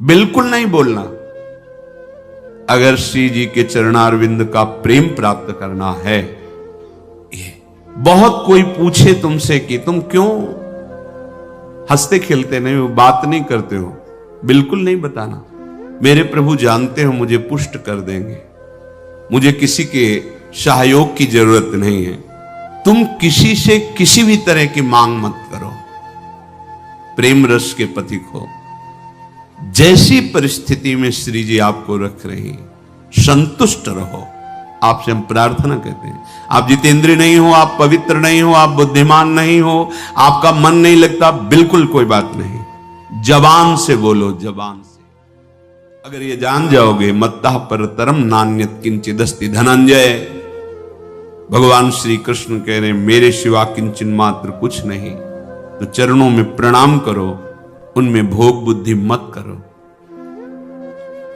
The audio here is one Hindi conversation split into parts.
बिल्कुल नहीं बोलना। अगर श्री जी के चरणारविंद का प्रेम प्राप्त करना है, ये बहुत कोई पूछे तुमसे कि तुम क्यों हंसते खेलते नहीं हो, बात नहीं करते हो, बिल्कुल नहीं बताना। मेरे प्रभु जानते हो मुझे पुष्ट कर देंगे, मुझे किसी के सहयोग की जरूरत नहीं है। तुम किसी से किसी भी तरह की मांग मत करो, प्रेम रस के पथिक हो। जैसी परिस्थिति में श्री जी आपको रख रही, संतुष्ट रहो। आपसे हम प्रार्थना करते हैं, आप जितेंद्रिय नहीं हो, आप पवित्र नहीं हो, आप बुद्धिमान नहीं हो, आपका मन नहीं लगता, बिल्कुल कोई बात नहीं। जबान से बोलो, जबान से। अगर ये जान जाओगे, मत्तः परतरम नान्यत् किंचिदस्ति धनंजय, भगवान श्री कृष्ण कह रहे मेरे सिवा किंचन मात्र कुछ नहीं, तो चरणों में प्रणाम करो, उनमें भोग बुद्धि मत करो।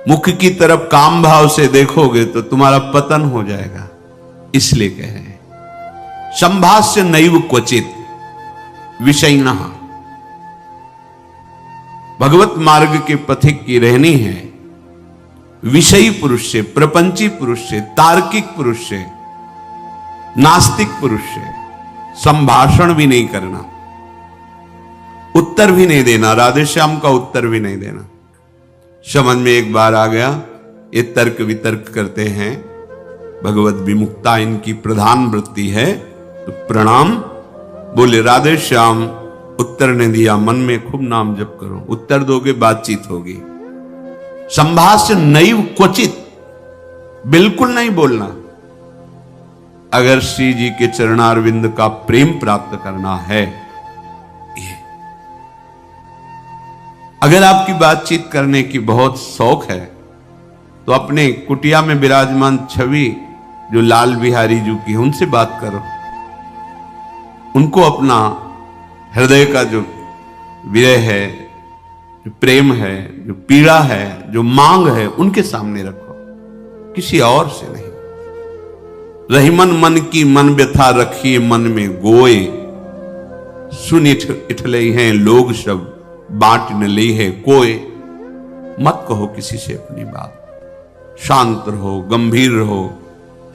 मुख की तरफ काम भाव से देखोगे तो तुम्हारा पतन हो जाएगा। इसलिए कह रहे हैं संभाष्य नैव क्वचित विषयिणः। भगवत मार्ग के पथिक की रहनी है विषयी पुरुष से, प्रपंची पुरुष से, तार्किक पुरुष से, नास्तिक पुरुष से संभाषण भी नहीं करना, उत्तर भी नहीं देना, राधे श्याम का उत्तर भी नहीं देना। समझ में एक बार आ गया, ये तर्क वितर्क करते हैं, भगवत विमुक्ता इनकी प्रधान वृत्ति है, तो प्रणाम बोले राधे श्याम, उत्तर ने दिया, मन में खूब नाम जप करो, उत्तर दोगे बातचीत होगी। संभाष्य नैव क्वचित, बिल्कुल नहीं बोलना। अगर श्री जी के चरणारविंद का प्रेम प्राप्त करना है, अगर आपकी बातचीत करने की बहुत शौक है, तो अपने कुटिया में विराजमान छवि जो लाल बिहारी जी की, उनसे बात करो। उनको अपना हृदय का जो विरह है, जो प्रेम है, जो पीड़ा है, जो मांग है, उनके सामने रखो, किसी और से नहीं। रही मन की मन व्यथा रखिए मन में गोए, सुन इठले हैं लोग सब बांट न ली है कोई। मत कहो किसी से अपनी बात, शांत रहो, गंभीर रहो,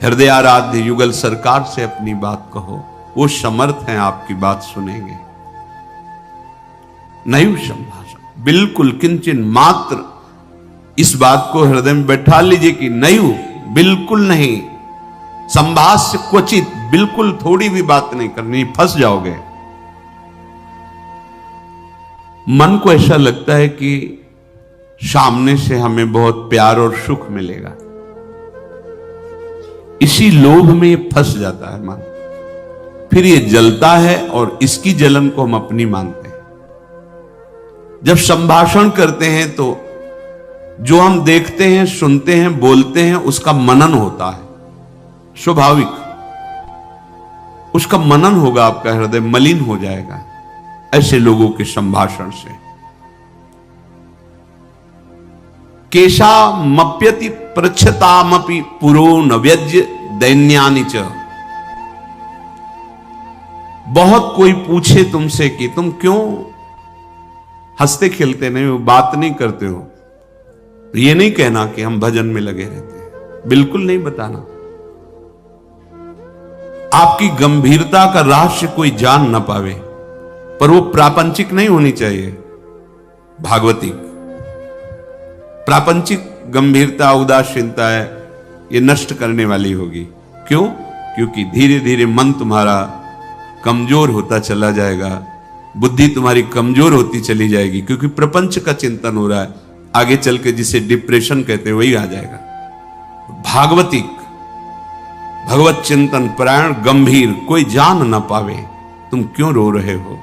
हृदय आराध्य युगल सरकार से अपनी बात कहो, वो समर्थ हैं आपकी बात सुनेंगे। नहीं संभाषण, बिल्कुल किंचन मात्र इस बात को हृदय में बैठा लीजिए कि नहीं, बिल्कुल नहीं। संभाष्य क्वचित, बिल्कुल थोड़ी भी बात नहीं करनी, फंस जाओगे। मन को ऐसा लगता है कि सामने से हमें बहुत प्यार और सुख मिलेगा, इसी लोभ में ये फंस जाता है मन, फिर ये जलता है और इसकी जलन को हम अपनी मानते हैं। जब संभाषण करते हैं तो जो हम देखते हैं, सुनते हैं, बोलते हैं, उसका मनन होता है, स्वाभाविक उसका मनन होगा, आपका हृदय मलिन हो जाएगा ऐसे लोगों के संभाषण से। केशा मप्यति पृच्छतामपि पुरो नव्यज्य दैन्यानि च। बहुत कोई पूछे तुमसे कि तुम क्यों हंसते खेलते नहीं हो, बात नहीं करते हो, तो ये नहीं कहना कि हम भजन में लगे रहते हैं, बिल्कुल नहीं बताना। आपकी गंभीरता का रहस्य कोई जान ना पावे, पर वो प्रापंचिक नहीं होनी चाहिए, भागवतिक। प्रापंचिक गंभीरता, उदासीनता है, ये नष्ट करने वाली होगी। क्यों? क्योंकि धीरे धीरे मन तुम्हारा कमजोर होता चला जाएगा, बुद्धि तुम्हारी कमजोर होती चली जाएगी, क्योंकि प्रपंच का चिंतन हो रहा है। आगे चल के जिसे डिप्रेशन कहते हैं वही आ जाएगा। भागवतिक, भगवत चिंतन परायण, गंभीर, कोई जान ना पावे तुम क्यों रो रहे हो,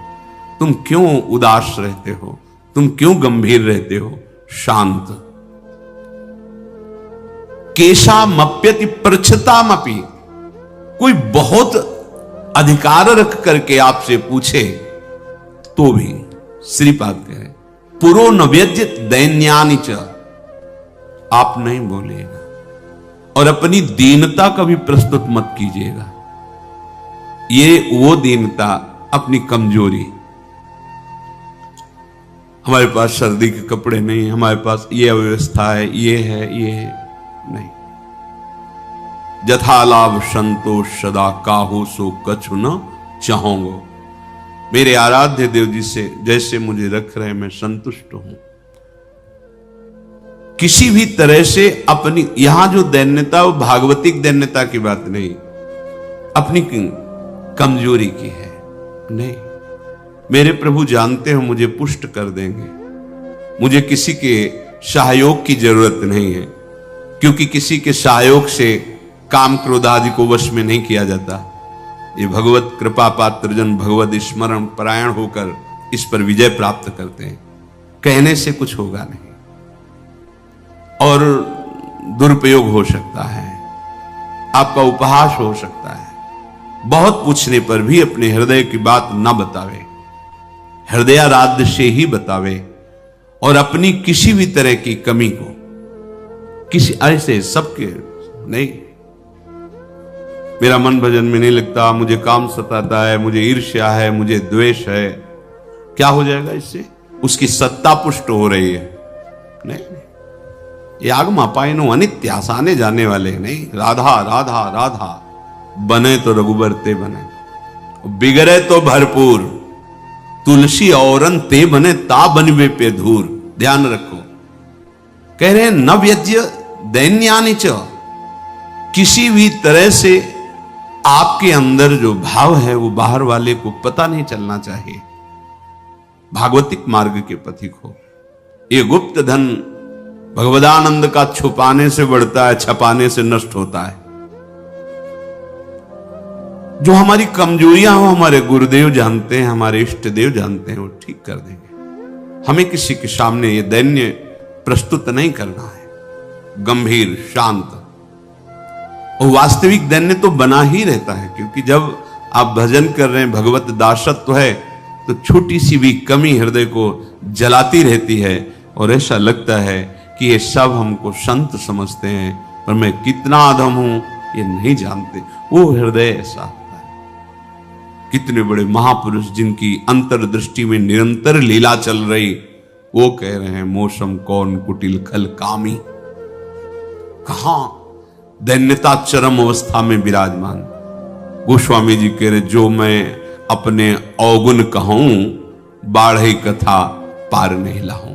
तुम क्यों उदास रहते हो, तुम क्यों गंभीर रहते हो, शांत। केशा मप्यति पृच्छतामपि, कोई बहुत अधिकार रख करके आपसे पूछे तो भी श्रीपाद कहे पुरो नव्यज्य दैन्यानि च, आप नहीं बोलिएगा और अपनी दीनता का भी प्रस्तुत मत कीजिएगा। ये वो दीनता, अपनी कमजोरी। हमारे पास सर्दी के कपड़े नहीं, हमारे पास ये अव्यवस्था है, ये है नहीं। जथा लाभ संतोष सदा काहू सो कछु न चाहूंगो। मेरे आराध्य देव जी से जैसे मुझे रख रहे मैं संतुष्ट हूं। किसी भी तरह से अपनी, यहां जो दैन्यता वो भागवतिक दैन्यता की बात नहीं, अपनी कमजोरी की है नहीं। मेरे प्रभु जानते हो मुझे पुष्ट कर देंगे, मुझे किसी के सहयोग की जरूरत नहीं है, क्योंकि किसी के सहयोग से काम क्रोध आदि को वश में नहीं किया जाता। ये भगवत कृपा पात्र जन भगवत स्मरण परायण होकर इस पर विजय प्राप्त करते हैं। कहने से कुछ होगा नहीं और दुरुपयोग हो सकता है, आपका उपहास हो सकता है। बहुत पूछने पर भी अपने हृदय की बात न बतावे, हृदयाराध्य से ही बतावे, और अपनी किसी भी तरह की कमी को किसी ऐसे सबके नहीं, मेरा मन भजन में नहीं लगता, मुझे काम सताता है, मुझे ईर्ष्या है, मुझे द्वेष है, क्या हो जाएगा इससे? उसकी सत्ता पुष्ट हो रही है नहीं। ये आगमा पाइनो अनित्य आसाने जाने वाले नहीं। राधा राधा राधा बने तो रघुबर ते बने, बिगड़े तो भरपूर, तुलसी औरन ते बने ता बनवे पे धूर। ध्यान रखो, कह रहे हैं न व्यज्य दैन्यानि च, किसी भी तरह से आपके अंदर जो भाव है वो बाहर वाले को पता नहीं चलना चाहिए। भागवतिक मार्ग के पथिक हो। ये गुप्त धन भगवदानंद का छुपाने से बढ़ता है, छपाने से नष्ट होता है। जो हमारी कमजोरियां हो हमारे गुरुदेव जानते हैं, हमारे इष्ट देव जानते हैं, वो ठीक कर देंगे। हमें किसी के सामने ये दैन्य प्रस्तुत नहीं करना है, गंभीर शांत। और वास्तविक दैन्य तो बना ही रहता है, क्योंकि जब आप भजन कर रहे हैं, भगवत दासत्व है, तो छोटी सी भी कमी हृदय को जलाती रहती है और ऐसा लगता है कि ये सब हमको संत समझते हैं और मैं कितना अधम हूं ये नहीं जानते। वो हृदय ऐसा होता है। कितने बड़े महापुरुष जिनकी अंतर्दृष्टि में निरंतर लीला चल रही, वो कह रहे हैं मौसम कौन कुटिल खल कामी। कहां दैन्यता चरम अवस्था में विराजमान। गोस्वामी जी कह रहे जो मैं अपने अवगुण कहूं, बाढ़े कथा पार नहीं लाऊं।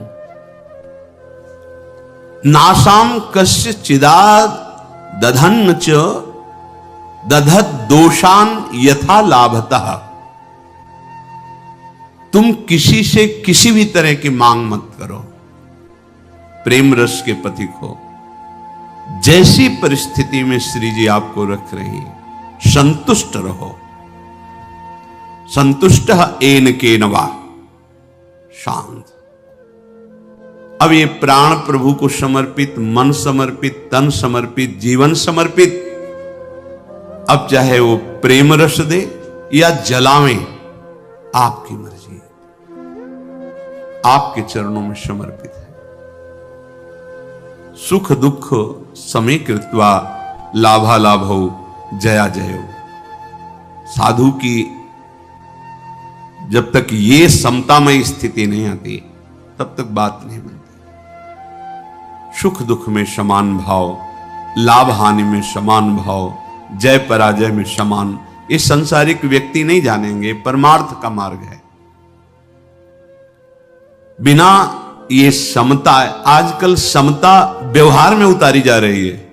नासाम कस्य चिदाद दधन्न च दधत दोषान यथा लाभतः। तुम किसी से किसी भी तरह की मांग मत करो, प्रेम रस के पथिक हो। जैसी परिस्थिति में श्री जी आपको रख रही, संतुष्ट रहो। संतुष्ट एन के नवा, शांत। अब ये प्राण प्रभु को समर्पित, मन समर्पित, तन समर्पित, जीवन समर्पित। अब चाहे वो प्रेम रस दे या जलावे, आपकी मर्जी, आपके चरणों में समर्पित है। सुख दुख समय कृत्वा लाभा लाभो जया जयो। साधु की जब तक ये समतामय स्थिति नहीं आती तब तक बात नहीं बनती। सुख दुख में समान भाव, लाभ हानि में समान भाव, जय पराजय में समान, ये संसारिक व्यक्ति नहीं जानेंगे। परमार्थ का मार्ग है। बिना ये समता, आजकल समता व्यवहार में उतारी जा रही है।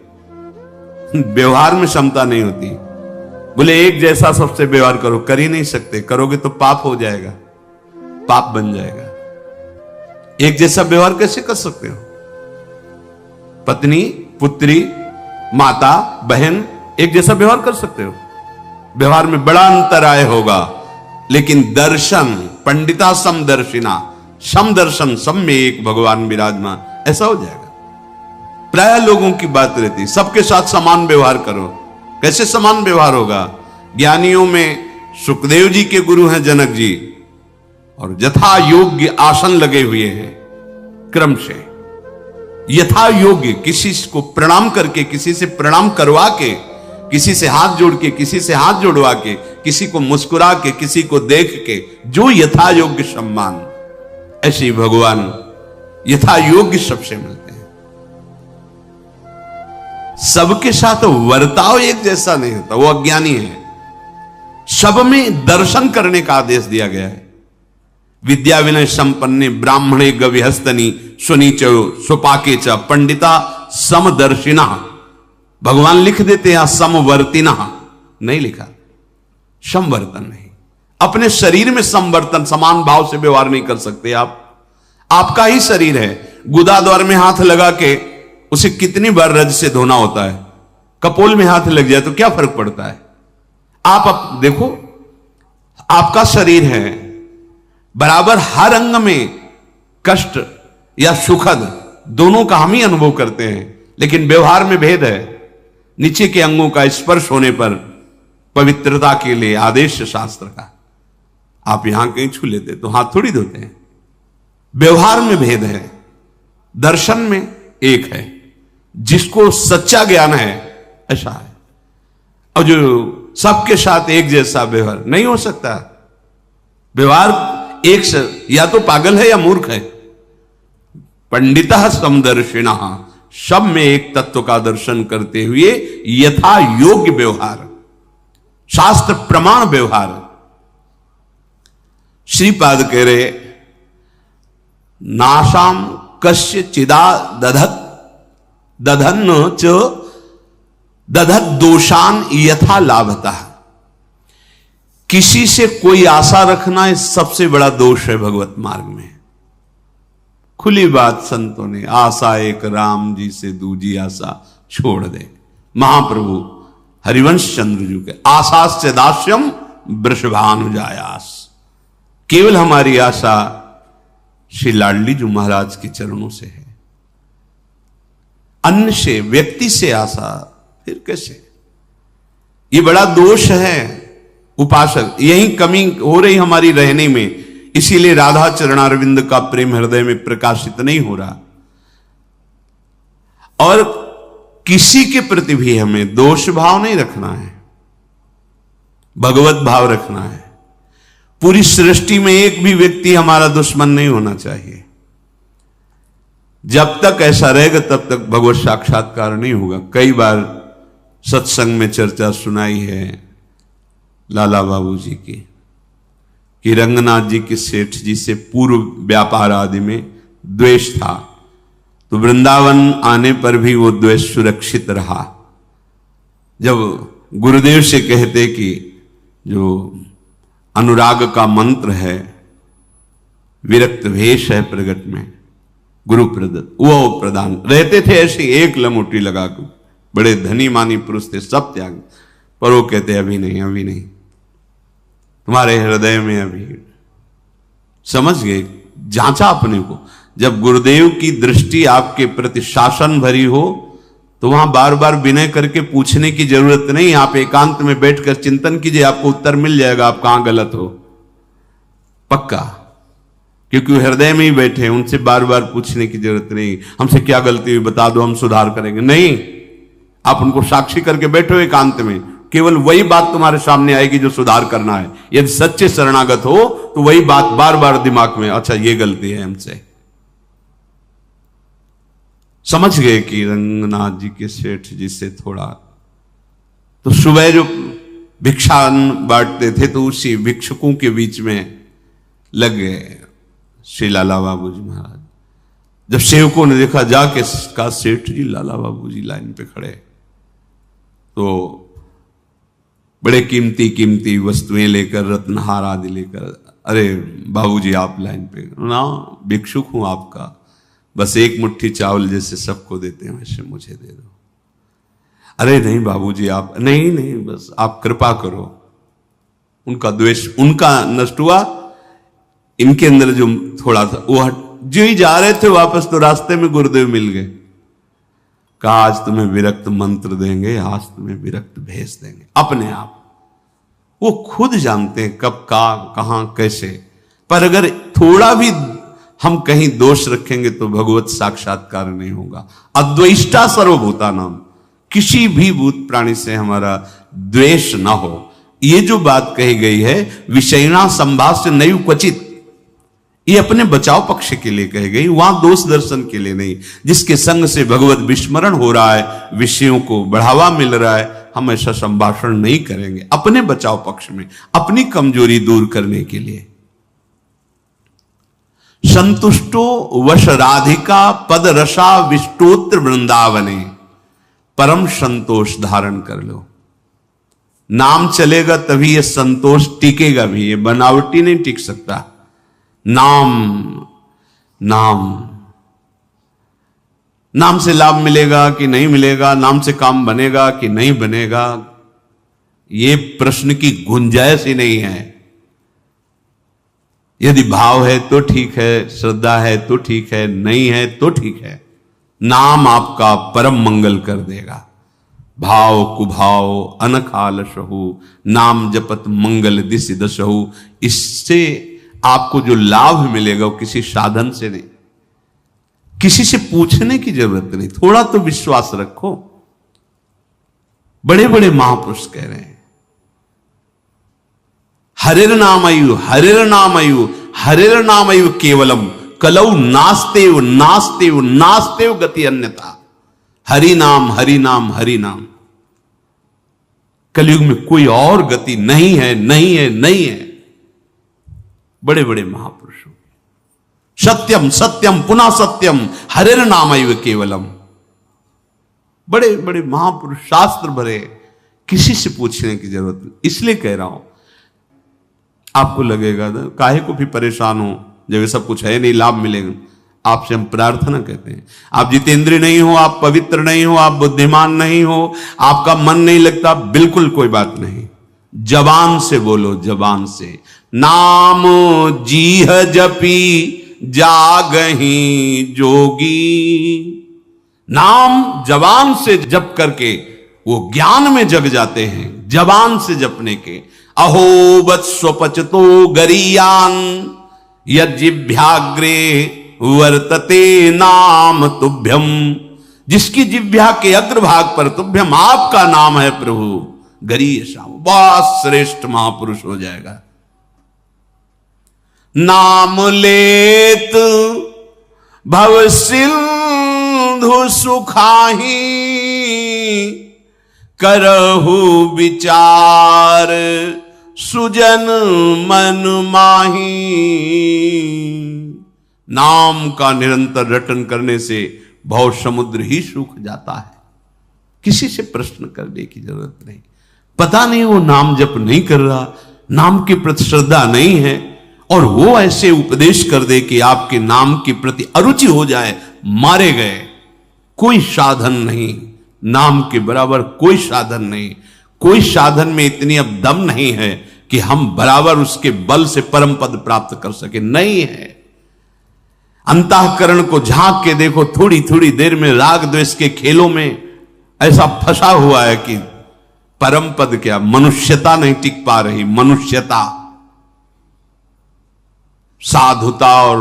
व्यवहार में समता नहीं होती। बोले एक जैसा सबसे व्यवहार करो, कर ही नहीं सकते। करोगे तो पाप हो जाएगा, पाप बन जाएगा। एक जैसा व्यवहार कैसे कर सकते हो? पत्नी, पुत्री, माता, बहन एक जैसा व्यवहार कर सकते हो? व्यवहार में बड़ा अंतराय होगा, लेकिन दर्शन, पंडिता समदर्शिना, समदर्शन, सब में एक भगवान विराजमान, ऐसा हो जाएगा। प्राय लोगों की बात रहती, सबके साथ समान व्यवहार करो। कैसे समान व्यवहार होगा? ज्ञानियों में सुखदेव जी के गुरु हैं जनक जी, और यथा योग्य आसन लगे हुए हैं। क्रम से यथा योग्य, किसी को प्रणाम करके, किसी से प्रणाम करवा के, किसी से हाथ जोड़ के, किसी से हाथ जोड़वा के, किसी को मुस्कुरा के, किसी को देख के, जो यथा योग्य सम्मान, ऐसे ही भगवान यथा योग्य सबसे मिलते हैं। सबके साथ वर्ताव एक जैसा नहीं होता, वो अज्ञानी है। सब में दर्शन करने का आदेश दिया गया है। विद्या विनय संपन्ने ब्राह्मणे गविहस्तनी सुनीच सुपाके च पंडिता समदर्शिना। भगवान लिख देते हैं समवर्तिना, नहीं लिखा समवर्तन नहीं। अपने शरीर में समवर्तन, समान भाव से व्यवहार नहीं कर सकते आप। आपका ही शरीर है, गुदा द्वार में हाथ लगा के उसे कितनी बार रज से धोना होता है। कपोल में हाथ लग जाए तो क्या फर्क पड़ता है। आप देखो, आपका शरीर है, बराबर हर अंग में कष्ट या सुखद दोनों का हम ही अनुभव करते हैं, लेकिन व्यवहार में भेद है। नीचे के अंगों का स्पर्श होने पर पवित्रता के लिए आदेश शास्त्र का, आप यहां कहीं छू लेते तो हाथ थोड़ी धोते हैं। व्यवहार में भेद है, दर्शन में एक है। जिसको सच्चा ज्ञान है ऐसा है, और जो सबके साथ एक जैसा व्यवहार नहीं हो सकता। व्यवहार एक से या तो पागल है या मूर्ख है। पंडिता समदर्शिना, सब में एक तत्व का दर्शन करते हुए यथा योग्य व्यवहार, शास्त्र प्रमाण व्यवहार। श्रीपाद कह रहे नाशाम कस्य चिदा दधत दधन च दधत दोषान यथा लाभता। किसी से कोई आशा रखना इस सबसे बड़ा दोष है भगवत मार्ग में। खुली बात संतों ने, आशा एक राम जी से दूजी आशा छोड़ दे। महाप्रभु हरिवंश चंद्र जी के आशास्य दास्यम वृषभानुजायास। केवल हमारी आशा श्री लाडली जी महाराज के चरणों से है, अन्य से, व्यक्ति से आशा फिर कैसे। ये बड़ा दोष है उपासक, यही कमी हो रही हमारी रहने में। इसीलिए राधा चरणारविंद का प्रेम हृदय में प्रकाशित नहीं हो रहा। और किसी के प्रति भी हमें दोष भाव नहीं रखना है, भगवत भाव रखना है। पूरी सृष्टि में एक भी व्यक्ति हमारा दुश्मन नहीं होना चाहिए। जब तक ऐसा रहेगा तब तक भगवत साक्षात्कार नहीं होगा। कई बार सत्संग में चर्चा सुनाई है लाला बाबू जी की, कि रंगनाथ जी के सेठ जी से पूर्व व्यापार आदि में द्वेष था, तो वृंदावन आने पर भी वो द्वेष सुरक्षित रहा। जब गुरुदेव से कहते कि जो अनुराग का मंत्र है, विरक्त भेष है प्रगट में गुरु प्रदत्त, वो प्रदान रहते थे ऐसे एक लमोटी लगा कर। बड़े धनी मानी पुरुष थे, सब त्याग, पर वो कहते अभी नहीं, अभी नहीं, तुम्हारे हृदय में अभी। समझ गए, जांचा अपने को। जब गुरुदेव की दृष्टि आपके प्रति शासन भरी हो तो वहां बार बार विनय करके पूछने की जरूरत नहीं। आप एकांत में बैठकर चिंतन कीजिए, आपको उत्तर मिल जाएगा आप कहां गलत हो, पक्का। क्योंकि वो हृदय में ही बैठे हैं, उनसे बार बार पूछने की जरूरत नहीं। हमसे क्या गलती हुई बता दो, हम सुधार करेंगे। नहीं, आप उनको साक्षी करके बैठो एकांत में, केवल वही बात तुम्हारे सामने आएगी जो सुधार करना है। यदि सच्चे शरणागत हो तो वही बात बार बार दिमाग में, अच्छा ये गलती है हमसे। समझ गए कि रंगनाथ जी के सेठ जी से थोड़ा, तो सुबह जो भिक्षा बांटते थे तो उसी भिक्षुकों के बीच में लग गए श्री लाला बाबू जी महाराज। जब सेवकों ने देखा जाके का सेठ जी लाला बाबू जी लाइन पे खड़े, तो बड़े कीमती कीमती वस्तुएं लेकर, रत्नहार आदि लेकर, अरे बाबूजी आप लाइन पे ना, भिक्षुक हूं आपका, बस एक मुट्ठी चावल जैसे सबको देते हैं वैसे मुझे दे दो। अरे नहीं बाबूजी आप, नहीं नहीं, बस आप कृपा करो। उनका द्वेष उनका नष्ट हुआ, इनके अंदर जो थोड़ा था वो हट। जो ही जा रहे थे वापस तो रास्ते में गुरुदेव मिल गए। कहा आज तुम्हें विरक्त मंत्र देंगे, आज तुम्हें विरक्त भेज देंगे। अपने आप वो खुद जानते हैं कब कहां कैसे। पर अगर थोड़ा भी हम कहीं दोष रखेंगे तो भगवत साक्षात्कार नहीं होगा। अद्वेष्टा सर्वभूता नाम, किसी भी भूत प्राणी से हमारा द्वेष ना हो। ये जो बात कही गई है, विषयना संभाष्य नहीं क्वचित, ये अपने बचाव पक्ष के लिए कह गई, वहां दोष दर्शन के लिए नहीं। जिसके संग से भगवत विस्मरण हो रहा है, विषयों को बढ़ावा मिल रहा है, हम ऐसा संभाषण नहीं करेंगे, अपने बचाव पक्ष में, अपनी कमजोरी दूर करने के लिए। संतुष्टो वश राधिका पद रसा विष्टोत्र वृंदावने, परम संतोष धारण कर लो। नाम चलेगा तभी ये संतोष टिकेगा भी, ये बनावटी नहीं टिक सकता। नाम नाम नाम से लाभ मिलेगा कि नहीं मिलेगा, नाम से काम बनेगा कि नहीं बनेगा, ये प्रश्न की गुंजाइश ही नहीं है। यदि भाव है तो ठीक है, श्रद्धा है तो ठीक है, नहीं है तो ठीक है। नाम आपका परम मंगल कर देगा। भाव कुभाव अनखाल सहु, नाम जपत मंगल दिस दसहु। इससे आपको जो लाभ मिलेगा वो किसी साधन से नहीं, किसी से पूछने की जरूरत नहीं। थोड़ा तो विश्वास रखो। बड़े बड़े महापुरुष कह रहे हैं, हरिर नामयु हरिर नामयु हरिर नामयु केवलम कलौ नास्तेव नास्तेव नास्तेव गति अन्यथा। हरि नाम हरि नाम हरि नाम। कलयुग में कोई और गति नहीं है, नहीं है, नहीं है। बड़े बड़े महापुरुषों, सत्यम सत्यम पुनः सत्यम हरिर नामैव केवलम। बड़े बड़े महापुरुष, शास्त्र भरे, किसी से पूछने की जरूरत नहीं। इसलिए कह रहा हूं, आपको लगेगा ना काहे को भी परेशान हो जब ये सब कुछ है नहीं, लाभ मिलेगा। आपसे हम प्रार्थना कहते हैं, आप जितेंद्रिय नहीं हो, आप पवित्र नहीं हो, आप बुद्धिमान नहीं हो, आपका मन नहीं लगता, बिल्कुल कोई बात नहीं। जबान से बोलो, जबान से। नाम जीह जपी जागही जोगी। नाम जबान से जप करके वो ज्ञान में जग जाते हैं, जबान से जपने के। अहो वत्स्वपचतो गरीयान यज्जिभ्याग्रे वर्तते नाम तुभ्यम। जिसकी जिह्वा के अग्रभाग पर तुभ्यम आपका नाम है प्रभु, गरीय श्याम, बहुत श्रेष्ठ महापुरुष हो जाएगा। नाम लेत भव सिंधु सुखाही, करहु विचार सुजन मन माही। नाम का निरंतर रटन करने से भव समुद्र ही सूख जाता है। किसी से प्रश्न करने की जरूरत नहीं। पता नहीं वो नाम जप नहीं कर रहा, नाम के प्रति श्रद्धा नहीं है, और वो ऐसे उपदेश कर दे कि आपके नाम के प्रति अरुचि हो जाए, मारे गए। कोई साधन नहीं, नाम के बराबर कोई साधन नहीं। कोई साधन में इतनी अब दम नहीं है कि हम बराबर उसके बल से परम पद प्राप्त कर सके, नहीं है। अंतःकरण को झांक के देखो, थोड़ी थोड़ी देर में राग द्वेष के खेलों में ऐसा फंसा हुआ है कि परम पद क्या, मनुष्यता नहीं टिक पा रही। मनुष्यता, साधुता और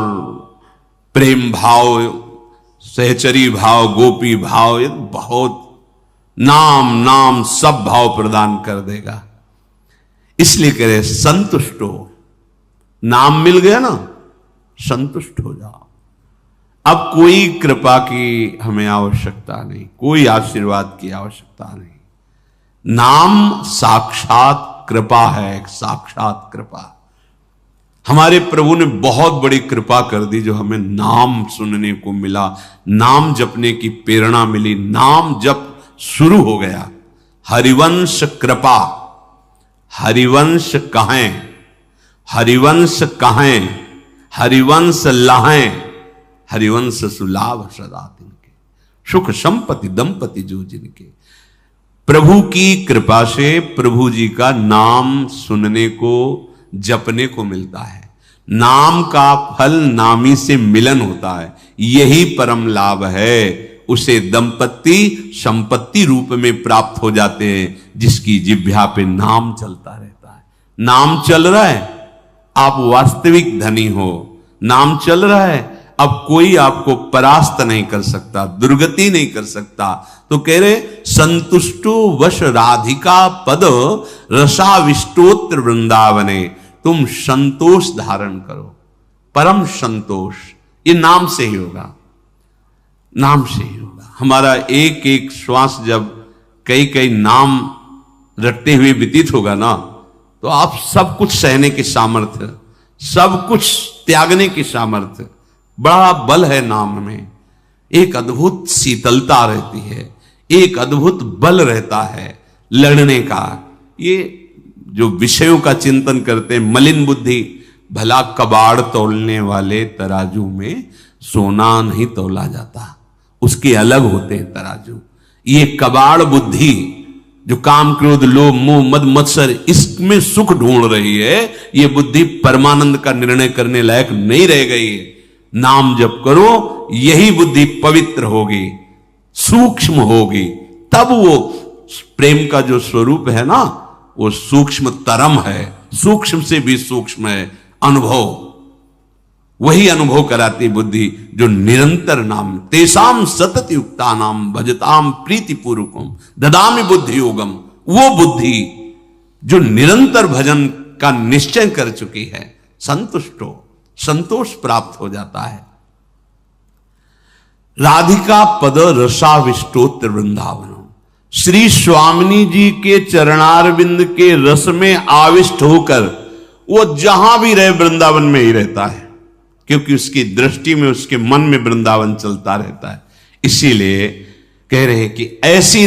प्रेम भाव, सहचरी भाव, गोपी भाव, ये बहुत नाम नाम सब भाव प्रदान कर देगा। इसलिए कह रहे संतुष्ट हो। नाम मिल गया ना, संतुष्ट हो जाओ। अब कोई कृपा की हमें आवश्यकता नहीं, कोई आशीर्वाद की आवश्यकता नहीं। नाम साक्षात कृपा है, एक साक्षात कृपा। हमारे प्रभु ने बहुत बड़ी कृपा कर दी जो हमें नाम सुनने को मिला, नाम जपने की प्रेरणा मिली, नाम जप शुरू हो गया। हरिवंश कृपा, हरिवंश कहें, हरिवंश कहें, हरिवंश लहें, हरिवंश सुलाभ सदा तिनके, सुख संपत्ति दंपति जो जिनके। प्रभु की कृपा से प्रभु जी का नाम सुनने को, जपने को मिलता है। नाम का फल नामी से मिलन होता है, यही परम लाभ है। उसे दंपति संपत्ति रूप में प्राप्त हो जाते हैं जिसकी जिह्वा पे नाम चलता रहता है। नाम चल रहा है, आप वास्तविक धनी हो। नाम चल रहा है, अब कोई आपको परास्त नहीं कर सकता, दुर्गति नहीं कर सकता। तो कह रहे संतुष्टो वश राधिका पद रसाविष्टोत्र वृंदावने। तुम संतोष धारण करो। परम संतोष, ये नाम से ही होगा, नाम से ही होगा। हमारा एक एक श्वास जब कई कई नाम रटते हुए व्यतीत होगा ना, तो आप सब कुछ सहने के सामर्थ्य, सब कुछ त्यागने की सामर्थ्य, बड़ा बल है नाम में। एक अद्भुत शीतलता रहती है, एक अद्भुत बल रहता है लड़ने का। ये जो विषयों का चिंतन करते हैं, मलिन बुद्धि, भला कबाड़ तोलने वाले तराजू में सोना नहीं तोला जाता, उसके अलग होते हैं तराजू। ये कबाड़ बुद्धि जो काम क्रोध लोभ मोह मद मत्सर इसमें सुख ढूंढ रही है, ये बुद्धि परमानंद का निर्णय करने लायक नहीं रह गई है। नाम जप करो, यही बुद्धि पवित्र होगी, सूक्ष्म होगी, तब वो प्रेम का जो स्वरूप है ना, वो सूक्ष्म तरम है, सूक्ष्म से भी सूक्ष्म है अनुभव। वही अनुभव कराती बुद्धि जो निरंतर नाम, तेसाम सतत युक्ता नाम भजताम प्रीति पूर्वकम ददामि बुद्धि योगम। वो बुद्धि जो निरंतर भजन का निश्चय कर चुकी है, संतुष्टो, संतोष प्राप्त हो जाता है। राधिका पद रसाविष्टोत्र वृंदावन, श्री स्वामिनी जी के चरणारविंद के रस में आविष्ट होकर वो जहां भी रहे वृंदावन में ही रहता है, क्योंकि उसकी दृष्टि में, उसके मन में वृंदावन चलता रहता है। इसीलिए कह रहे हैं कि ऐसी